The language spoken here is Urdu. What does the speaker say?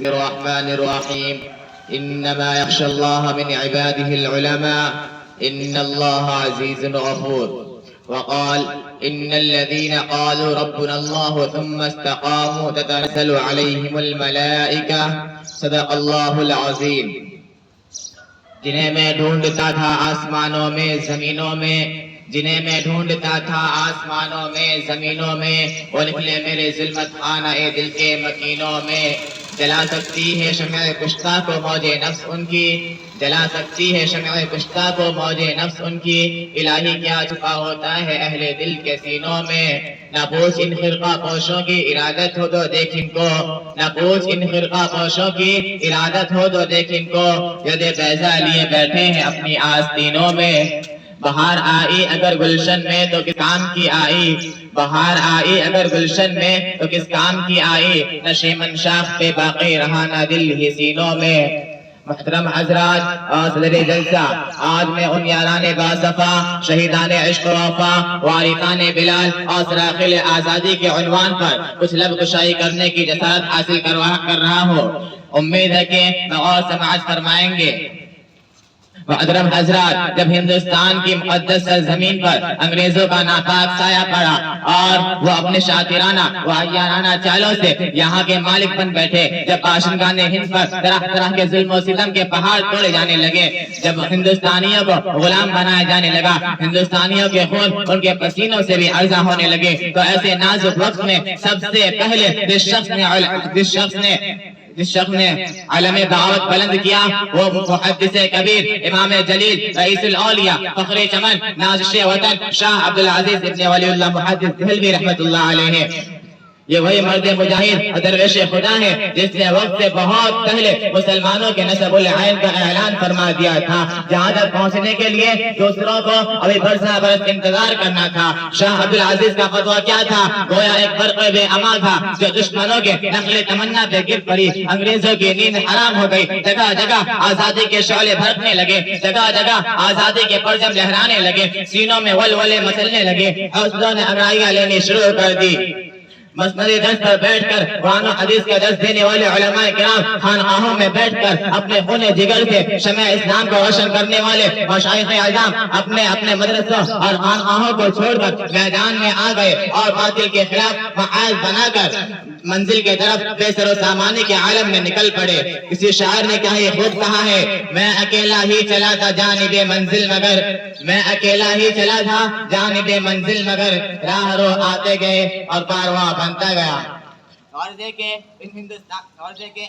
بسم الله الرحمن الرحيم إنما يخشى الله من عباده العلماء إن الله عزيز غفور. وقال إن الذين قالوا ربنا الله ثم استقاموا تتنزل عليهم الملائكة صدق الله العظيم. جنہیں میں ڈھونڈتا تھا آسمانوں میں زمینوں میں، جنہیں میں ڈھونڈتا تھا آسمانوں میں زمینوں میں، وہ نکلے میرے ظلمت خانہ اے دل کے مکینوں میں. جلا سکتی ہے شمع کشتہ کو موج نفس ان کی، جلا سکتی ہے شمع کشتہ کو موج نفس ان کی. الہی کیا چھپا ہوتا ہے اہل دل کے سینوں میں. نہ پوچھ ان خرقہ پوشوں کی ارادت ہو تو دیکھ ان کو، نہ پوچھ ان خرقہ پوشوں کی ارادت ہو تو دیکھ ان کو. ید بیضا لیے بیٹھے ہیں اپنی آستینوں میں. بہار آئی اگر گلشن میں تو کس کام کی آئی، بہار آئی اگر گلشن میں تو کس کام کی آئی. نشے من شاخ پہ باقی رہا نہ دل ہی سینوں میں. محترم حضرات اور صدر جلسہ، آج میں ان یاران باصفا، شہیدان عشق و وفا، وارثان بلال اور سراخل آزادی کے عنوان پر کچھ لب کشائی کرنے کی جسارت حاصل کر رہا ہوں. امید ہے کہ میں اور سماعت فرمائیں گے. محترم حضرات، جب ہندوستان کی مقدس سرزمین پر انگریزوں کا ناپاک سایہ پڑا اور وہ اپنے شاطرانہ و عیارانہ چالوں سے یہاں کے مالک بن بیٹھے، جب باشندگان ہند پر طرح طرح کے ظلم و ستم کے پہاڑ توڑے جانے لگے، جب ہندوستانیوں کو غلام بنایا جانے لگا، ہندوستانیوں کے خون ان کے پسینوں سے بھی ارزاں ہونے لگے، تو ایسے نازک وقت میں سب سے پہلے جس شخص نے علم دعوت بلند کیا وہ محدث کبیر، امام جلیل، رئیس الاولیاء، فخر چمن، نازش وطن، شاہ عبدالعزیز ابن ولی اللہ محدث دہلوی رحمت اللہ علیہ. یہ وہی مرد مجاہد اور درویش خدا ہے جس نے وقت سے بہت پہلے مسلمانوں کے نسب العین کا اعلان فرما دیا تھا. جہاں تک پہنچنے کے لیے دوسروں کو ابھی برسہ برس انتظار کرنا تھا. شاہ عبدالعزیز کا فتویٰ کیا تھا؟ گویا ایک برق بے اما تھا جو دشمنوں کے نقل تمنا پہ گر پڑی. انگریزوں کی نیند حرام ہو گئی، جگہ جگہ آزادی کے شعلے بھڑکنے لگے، جگہ جگہ آزادی کے پرچم لہرانے لگے، سینوں میں ولولے مچلنے لگے، حوصلوں نے انگڑائیاں لینی شروع کر دی. مسندی درس پر بیٹھ کر قرآن و حدیث کا درس دینے والے علماء کرام خانقاہوں میں بیٹھ کر اپنے خون جگر سے شمع اسلام کو روشن کرنے والے مشائخ اعظام اپنے اپنے مدرسوں اور خانقاہوں کو چھوڑ کر میدان میں آ گئے اور باطل کے خلاف محاذ بنا کر منزل کے طرف بے سر و سامانی کے عالم میں نکل پڑے. کسی شاعر نے کیا یہ خوب کہا ہے، میں اکیلا ہی چلا تھا جانب منزل مگر، میں اکیلا ہی چلا تھا جانب منزل مگر، راہ رو آتے گئے اور کارواں بنتا گیا. غرض ہے کہ